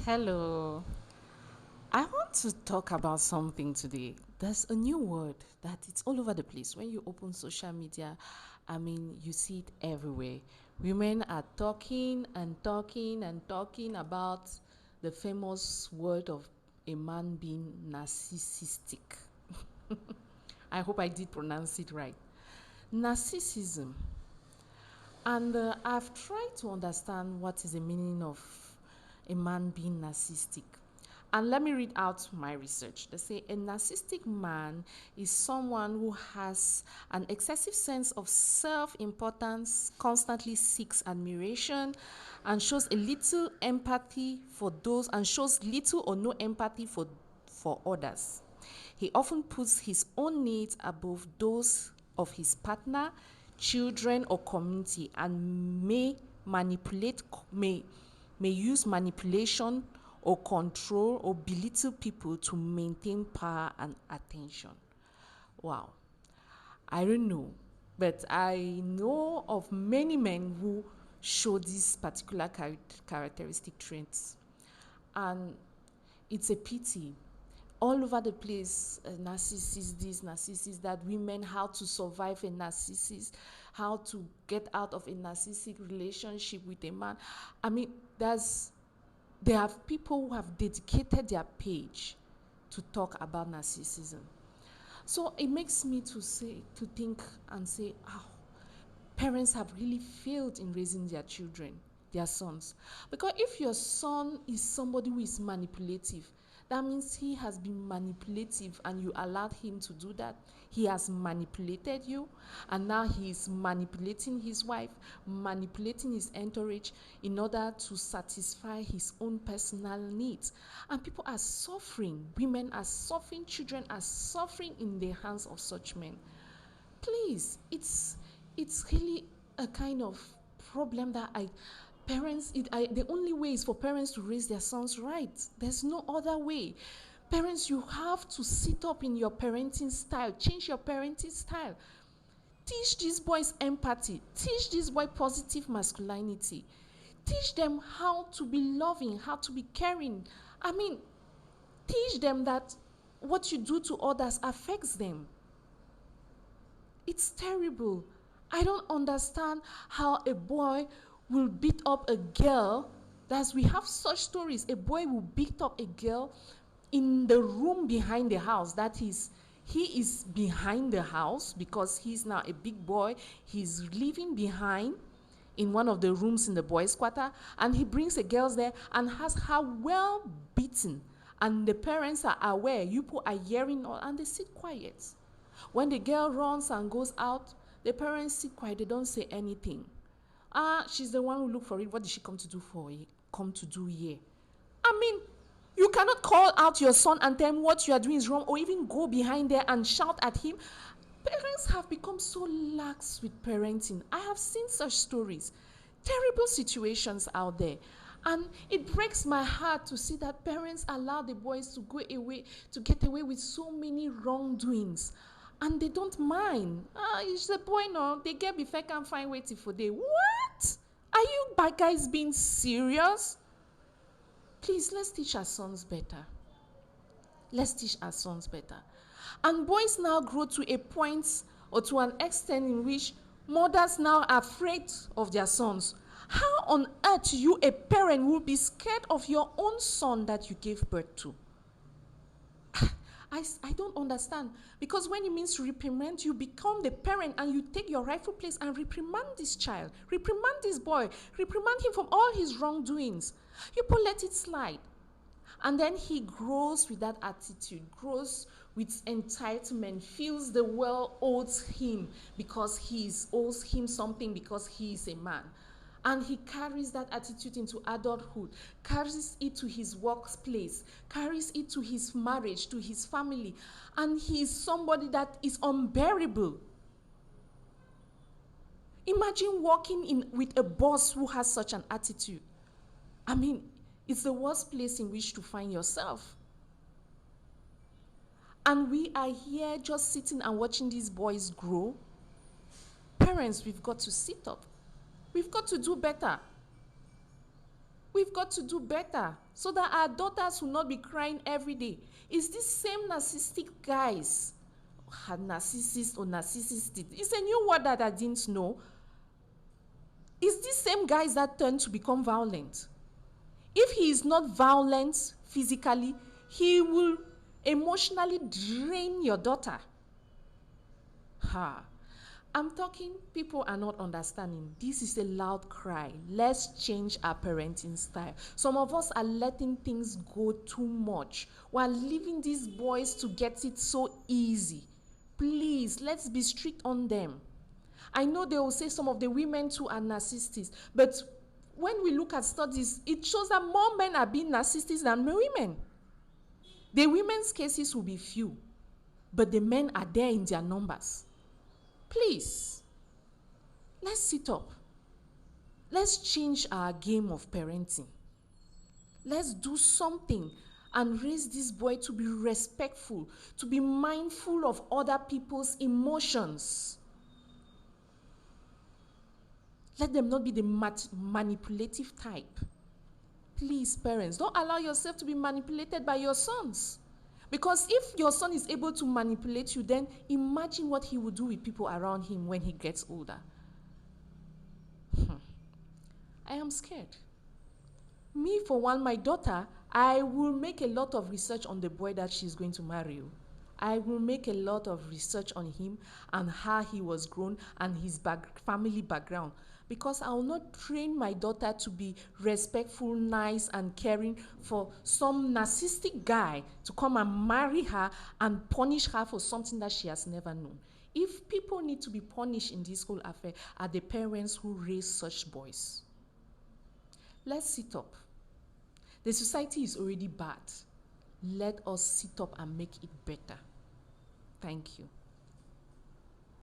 Hello. I want to talk about something today. There's a new word that it's all over the place. When you open social media, you see it everywhere. Women are talking and talking and talking about the famous word of a man being narcissistic. I hope I did pronounce it right. Narcissism. And I've tried to understand what is the meaning of a man being narcissistic. And let me read out my research. They say a narcissistic man is someone who has an excessive sense of self importance, constantly seeks admiration, and shows a little empathy for those, and shows little or no empathy for others. He often puts his own needs above those of his partner, children, or community, and may use manipulation or control or belittle people to maintain power and attention. Wow. I don't know, but I know of many men who show these particular characteristic traits. And it's a pity. All over the place, narcissist this, narcissist that, women, how to survive a narcissist, how to get out of a narcissistic relationship with a man. I mean, there are people who have dedicated their page to talk about narcissism. So it makes me to think and say, oh, parents have really failed in raising their children, their sons. Because if your son is somebody who is manipulative, that means he has been manipulative and you allowed him to do that. He has manipulated you, and now he is manipulating his wife, manipulating his entourage in order to satisfy his own personal needs. And people are suffering, women are suffering, children are suffering in the hands of such men. Please, it's really a kind of problem that the only way is for parents to raise their sons right. There's no other way. Parents, you have to sit up in your parenting style, change your parenting style. Teach these boys empathy, teach these boys positive masculinity, teach them how to be loving, how to be caring. Teach them that what you do to others affects them. It's terrible. I don't understand how a boy will beat up a girl. We have such stories. A boy will beat up a girl in the room behind the house. That is, he is behind the house because he's now a big boy. He's living behind in one of the rooms in the boys' quarter, and he brings the girls there and has her well beaten. And the parents are aware. You people are hearing all, and they sit quiet. When the girl runs and goes out, the parents sit quiet. They don't say anything. She's the one who looked for it. What did she come to do here? You cannot call out your son and tell him what you are doing is wrong, or even go behind there and shout at him. Parents have become so lax with parenting. I have seen such stories, terrible situations out there. And it breaks my heart to see that parents allow the boys to get away with so many wrongdoings. And they don't mind. It's the boy, no. They get before can find waiting for day. What? Are you bad guys being serious? Please, let's teach our sons better. Let's teach our sons better. And boys now grow to a point or to an extent in which mothers now are afraid of their sons. How on earth you, a parent, will be scared of your own son that you gave birth to? I don't understand. Because when it means reprimand, you become the parent and you take your rightful place and reprimand this child, reprimand this boy, reprimand him from all his wrongdoings. You put let it slide. And then he grows with that attitude, grows with entitlement, feels the world owes him because he owes him something because he is a man. And he carries that attitude into adulthood, carries it to his workplace, carries it to his marriage, to his family. And he is somebody that is unbearable. Imagine working with a boss who has such an attitude. It's the worst place in which to find yourself. And we are here just sitting and watching these boys grow. Parents, we've got to sit up. We've got to do better. We've got to do better so that our daughters will not be crying every day. It's these same narcissistic guys, narcissist or narcissistic. It's a new word that I didn't know. It's these same guys that turn to become violent. If he is not violent physically, he will emotionally drain your daughter. Ha. I'm talking, people are not understanding. This is a loud cry. Let's change our parenting style. Some of us are letting things go too much. We're leaving these boys to get it so easy. Please, let's be strict on them. I know they will say some of the women too are narcissists, but when we look at studies, it shows that more men are being narcissists than women. The women's cases will be few, but the men are there in their numbers. Please, let's sit up. Let's change our game of parenting. Let's do something and raise this boy to be respectful, to be mindful of other people's emotions. Let them not be the manipulative type. Please, parents, don't allow yourself to be manipulated by your sons. Because if your son is able to manipulate you, then imagine what he will do with people around him when he gets older. I am scared. Me, for one, my daughter, I will make a lot of research on the boy that she's going to marry. I will make a lot of research on him and how he was grown and his family background. Because I will not train my daughter to be respectful, nice, and caring for some narcissistic guy to come and marry her and punish her for something that she has never known. If people need to be punished in this whole affair, are the parents who raise such boys. Let's sit up. The society is already bad. Let us sit up and make it better. Thank you.